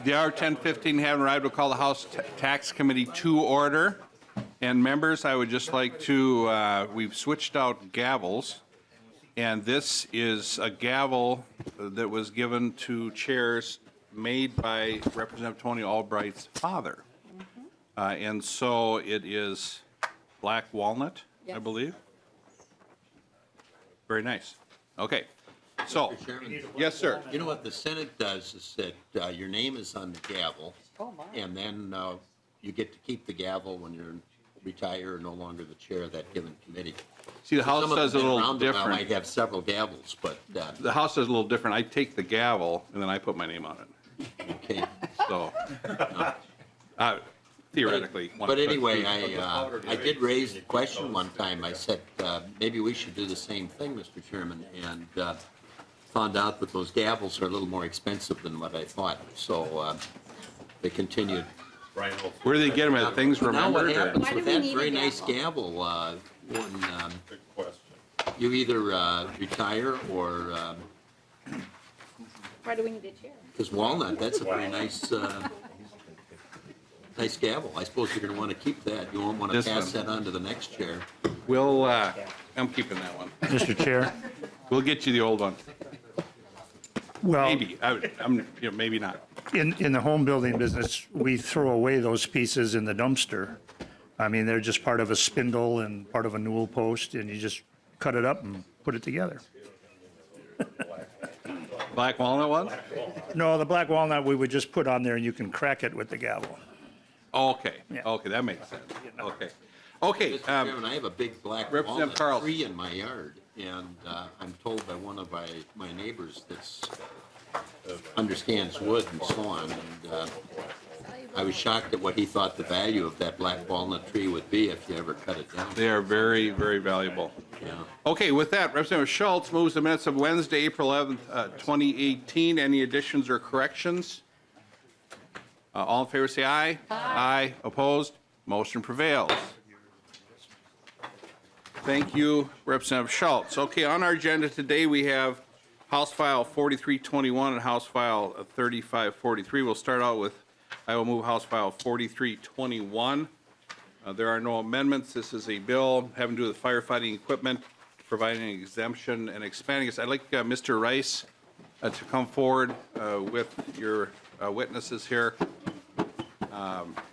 The hour 10:15 having arrived, we'll call the House Tax Committee to order. And members, I would just like to, we've switched out gavels, and this is a gavel that was given to chairs made by Representative Tony Albright's father. And so it is black walnut, I believe. Very nice. Okay. So, Mr. Chairman, yes, sir. you know what the Senate does is that your name is on the gavel, and then you get to keep the gavel when you're retired or no longer the chair of that given committee. See, the House does a little I different. might have several gavels, but The House does a little different. I take the gavel and then I put my name on it. okay. So, theoretically. But anyway, I did raise the question one time. I said maybe we should do the same thing, Mr. Chairman, and found out that those gavels are a little more expensive than what I thought. So they continued. Where do they get them at? Things Now what remembered? happens Why with do we that need a very nice gavel? gavel when you either retire or Why do we need a chair? because walnut, that's a very nice nice gavel. I suppose you're going to want to keep that. You won't want to This pass one. that on to the next chair. We'll, I'm keeping that one. Mr. Chair, We'll get you the old one. well, Maybe. Maybe not. in the home building business, we throw away those pieces in the dumpster. I mean, they're just part of a spindle and part of a newel post, and you just cut it up and put it together. Black walnut one? No, the black walnut, we would just put on there, and you can crack it with the gavel. Okay. Yeah. Okay, that makes sense. Okay. Okay. Mr. Chairman, I have a big black Representative walnut Carlson. tree in my yard, and I'm told by one of my neighbors that's understands wood and so on, and I was shocked at what he thought the value of that black walnut tree would be if you ever cut it down. They are very, very valuable. Yeah. Okay, with that, Representative Schultz moves the minutes of Wednesday, April 11th, 2018. Any additions or corrections? All in favor say aye. Aye. Opposed? Motion prevails. Thank you, Representative Schultz. Okay, on our agenda today, we have House File 4321 and House File 3543. We'll start out with, I will move House File 4321. There are no amendments. This is a bill having to do with firefighting equipment, providing an exemption and expanding it. I'd like Mr. Rice to come forward with your witnesses here.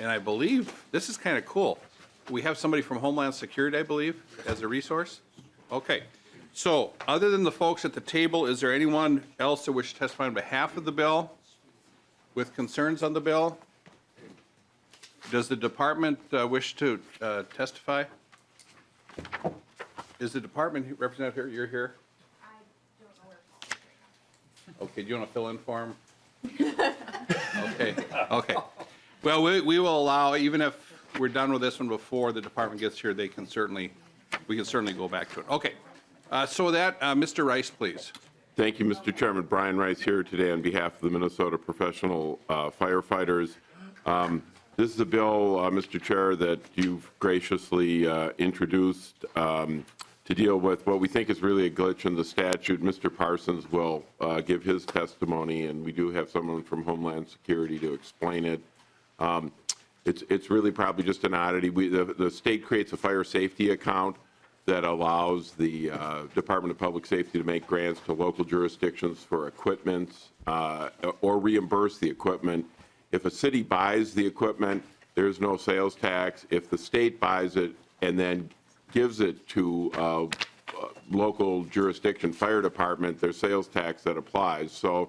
And I believe, this is kind of cool. We have somebody from Homeland Security, I believe, as a resource. Okay. So other than the folks at the table, is there anyone else that wishes to testify on behalf of the bill with concerns on the bill? Does the department wish to testify? Is the department represented here? You're here? I don't know where Paul is. Okay, do you want to fill in for him? Okay, okay. Well, we will allow, even if we're done with this one before the department gets here, we can certainly go back to it. Okay, so with that, Mr. Rice, please. Thank you, Mr. Chairman. Brian Rice here today on behalf of the Minnesota Professional Firefighters. This is a bill, Mr. Chair, that you've graciously introduced to deal with what we think is really a glitch in the statute. Mr. Parsons will give his testimony, and we do have someone from Homeland Security to explain it. It's really probably just an oddity. The state creates a fire safety account that allows the Department of Public Safety to make grants to local jurisdictions for equipment or reimburse the equipment. If a city buys the equipment, there's no sales tax. If the state buys it and then gives it to a local jurisdiction fire department, there's sales tax that applies. So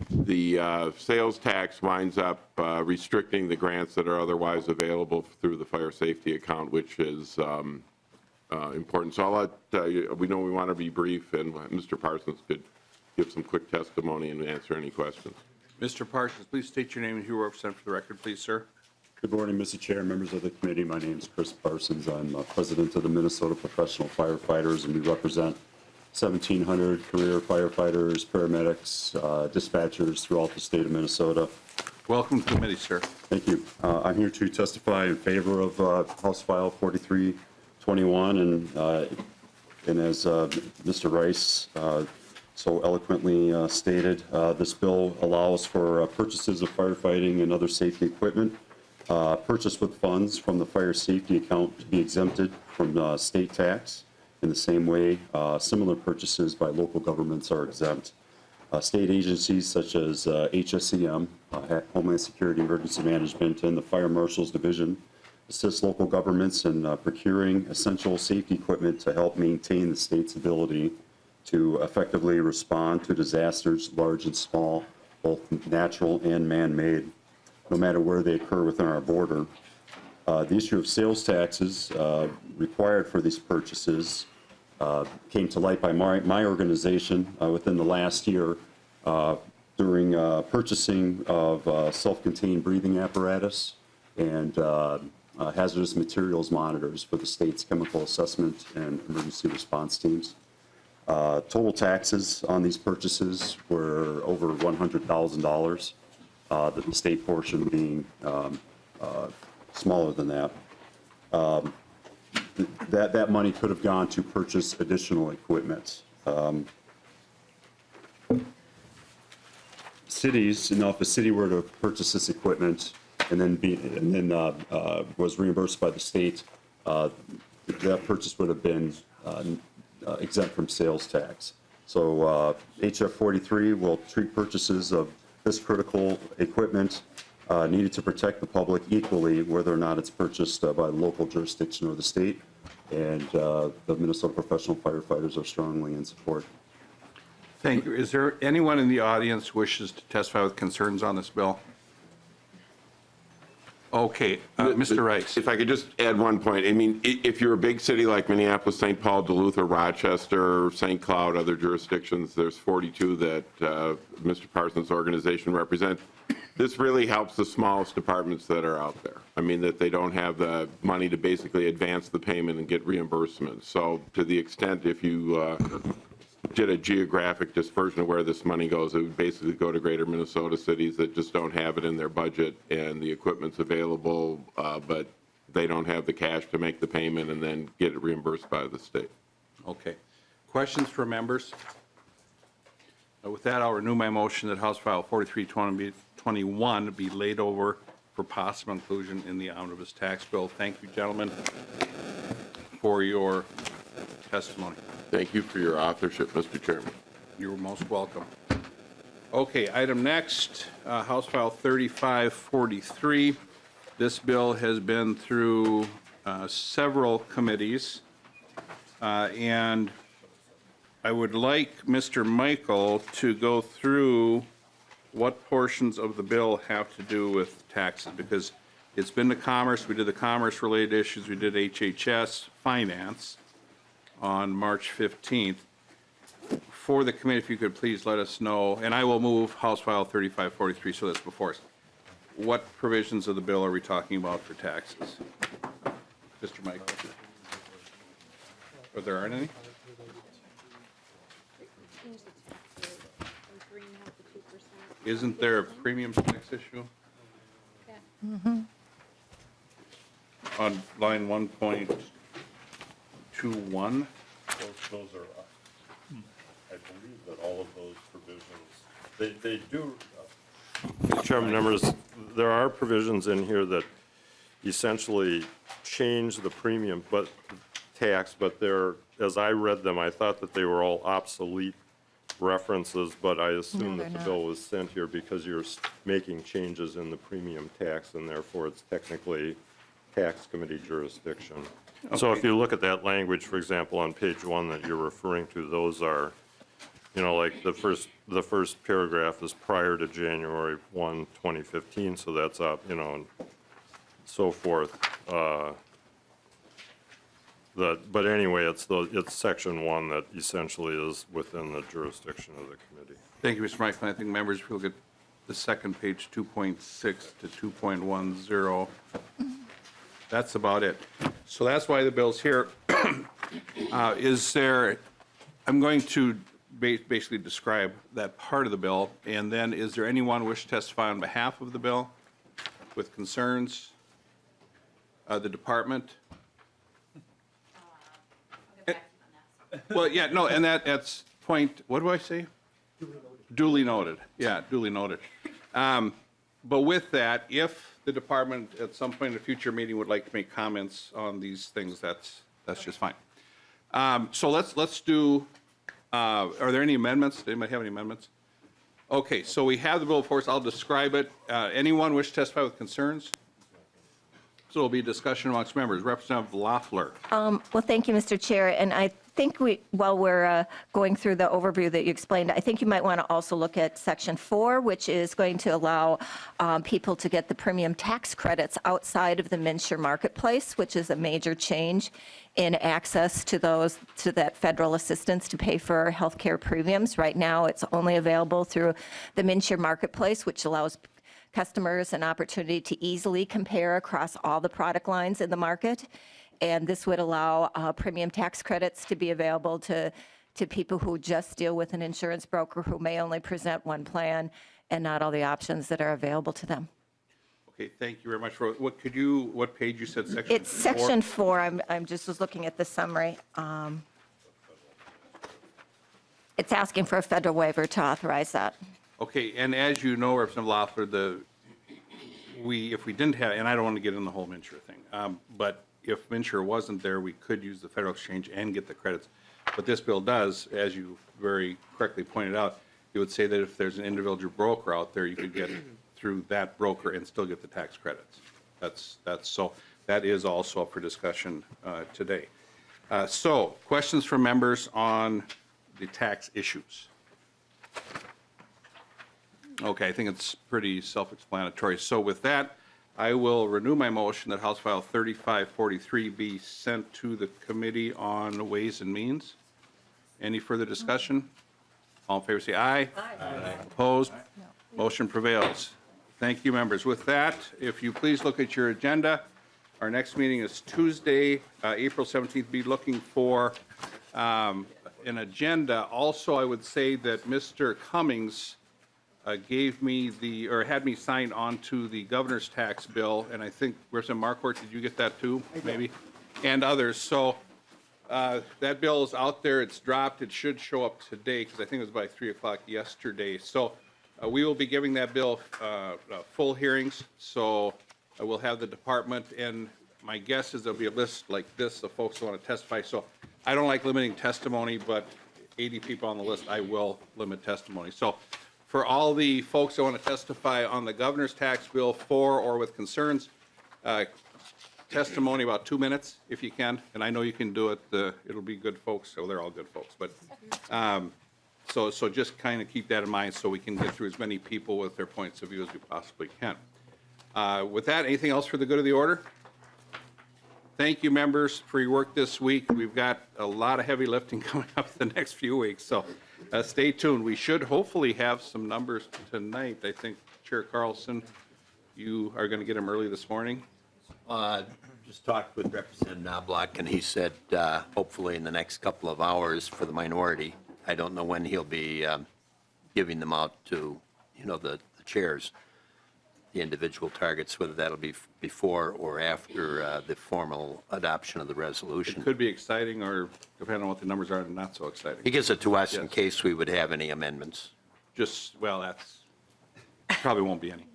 the sales tax winds up restricting the grants that are otherwise available through the fire safety account, which is important. So I'll let we know we want to be brief, and Mr. Parsons could give some quick testimony and answer any questions. Mr. Parsons, please state your name and who you represent for the record, please, sir. Good morning, Mr. Chair, members of the committee. My name is Chris Parsons. I'm president of the Minnesota Professional Firefighters, and we represent 1,700 career firefighters, paramedics, dispatchers throughout the state of Minnesota. Welcome to the committee, sir. Thank you. I'm here to testify in favor of House File 4321, and as Mr. Rice so eloquently stated. This bill allows for purchases of firefighting and other safety equipment purchased with funds from the fire safety account to be exempted from state tax. In the same way, similar purchases by local governments are exempt. State agencies such as HSEM, Homeland Security Emergency Management, and the Fire Marshal's Division assist local governments in procuring essential safety equipment to help maintain the state's ability to effectively respond to disasters, large and small, both natural and man-made, no matter where they occur within our border. The issue of sales taxes required for these purchases came to light by my organization within the last year during purchasing of self-contained breathing apparatus and hazardous materials monitors for the state's chemical assessment and emergency response teams. Total taxes on these purchases were over $100,000, the state portion being smaller than that. That money could have gone to purchase additional equipment. Cities, if a city were to purchase this equipment and then was reimbursed by the state, that purchase would have been exempt from sales tax. So HF 43 will treat purchases of this critical equipment needed to protect the public equally, whether or not it's purchased by the local jurisdiction or the state. And the Minnesota professional firefighters are strongly in support. Thank you. Is there anyone in the audience who wishes to testify with concerns on this bill? Okay, Mr. Rice. If I could just add one point. I mean, if you're a big city like Minneapolis, St. Paul, Duluth, or Rochester, St. Cloud, other jurisdictions, there's 42 that Mr. Parsons' organization represents. This really helps the smallest departments that are out there. I mean, that they don't have the money to basically advance the payment and get reimbursement. So to the extent if you did a geographic dispersion of where this money goes, it would basically go to greater Minnesota cities that just don't have it in their budget and the equipment's available, but they don't have the cash to make the payment and then get it reimbursed by the state. Okay. Questions for members? With that, I'll renew my motion that House File 4321 be laid over for possible inclusion in the omnibus tax bill. Thank you, gentlemen, for your testimony. Thank you for your authorship, Mr. Chairman. You're most welcome. Okay, item next, House File 3543. This bill has been through several committees, and I would like Mr. Michael to go through what portions of the bill have to do with taxes, because it's been to Commerce. We did the Commerce-related issues. We did HHS, Finance on March 15th. For the committee, if you could please let us know, and I will move House File 3543, so that's before us. What provisions of the bill are we talking about for taxes? Mr. Michael. Are there any? Isn't there a premium tax issue? On line 1.21? Those are, I believe that all of those provisions, they do. Chairman, members, there are provisions in here that essentially change the premium tax, but they're, as I read them, I thought that they were all obsolete references, but I assume that the bill was sent here because you're making changes in the premium tax, and therefore it's technically tax committee jurisdiction. Okay. So if you look at that language, for example, on page 1 that you're referring to, those are, like the first paragraph is prior to January 1, 2015, so that's up, and so forth. But anyway, it's section 1 that essentially is within the jurisdiction of the committee. Thank you, Mr. Michael. I think members, if we look at the second page, 2.6 to 2.10, that's about it. So that's why the bill's here. I'm going to basically describe that part of the bill, and then is there anyone wish to testify on behalf of the bill with concerns? The department? I'll get back to you on that. Well, yeah, no, and that's point, what do I say? Duly noted. Yeah, duly noted. But with that, if the department at some point in a future meeting would like to make comments on these things, that's just fine. So let's do, are there any amendments? Does anybody have any amendments? Okay, so we have the bill before us. I'll describe it. Anyone wish to testify with concerns? So it'll be a discussion amongst members. Representative Loeffler. Well, thank you, Mr. Chair. And I think while we're going through the overview that you explained, I think you might want to also look at Section 4, which is going to allow people to get the premium tax credits outside of the MNsure marketplace, which is a major change in access to that federal assistance to pay for healthcare premiums. Right now, it's only available through the MNsure marketplace, which allows customers an opportunity to easily compare across all the product lines in the market. And this would allow premium tax credits to be available to people who just deal with an insurance broker who may only present one plan and not all the options that are available to them. Okay, thank you very much. What page you said, section? It's Section 4. I'm just was looking at the summary. It's asking for a federal waiver to authorize that. Okay, and as you know, Representative Loeffler, if we didn't have, and I don't want to get in the whole MNsure thing, but if MNsure wasn't there, we could use the federal exchange and get the credits. What this bill does, as you very correctly pointed out, it would say that if there's an individual broker out there, you could get through that broker and still get the tax credits. So that is also up for discussion today. So questions from members on the tax issues? Okay, I think it's pretty self-explanatory. So with that, I will renew my motion that House File 3543 be sent to the Committee on Ways and Means. Any further discussion? All in favor say aye. Aye. Opposed? Motion prevails. Thank you, members. With that, if you please look at your agenda, our next meeting is Tuesday, April 17th. Be looking for an agenda. Also, I would say that Mr. Cummings gave me had me sign on to the governor's tax bill, and I think Representative Marquardt, did you get that too, maybe? And others. So that bill is out there. It's dropped. It should show up today because I think it was by 3 o'clock yesterday. So we will be giving that bill full hearings. So I will have the department, and my guess is there'll be a list like this of folks who want to testify. So I don't like limiting testimony, but 80 people on the list, I will limit testimony. So for all the folks that want to testify on the governor's tax bill for or with concerns, testimony about 2 minutes if you can, and I know you can do it. It'll be good folks, so they're all good folks. But so just kind of keep that in mind so we can get through as many people with their points of view as we possibly can. With that, anything else for the good of the order? Thank you, members, for your work this week. We've got a lot of heavy lifting coming up the next few weeks, so stay tuned. We should hopefully have some numbers tonight. I think Chair Carlson, you are going to get them early this morning. Just talked with Representative Knobloch, and he said hopefully in the next couple of hours for the minority. I don't know when he'll be giving them out to, the chairs, the individual targets, whether that'll be before or after the formal adoption of the resolution. It could be exciting, or depending on what the numbers are, not so exciting. He gives it to us in Yes. case we would have any amendments. Well, that's probably won't be any.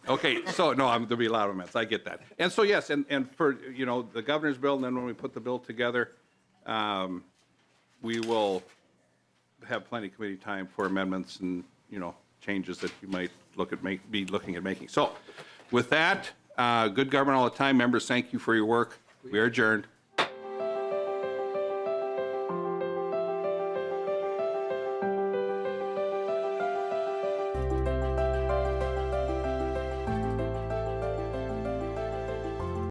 Okay, so no, there'll be a lot of amendments. I get that. And so yes, and for the governor's bill, and then when we put the bill together, we will have plenty of committee time for amendments and changes that you might be looking at making. So with that, good government all the time. Members, thank you for your work. We are adjourned.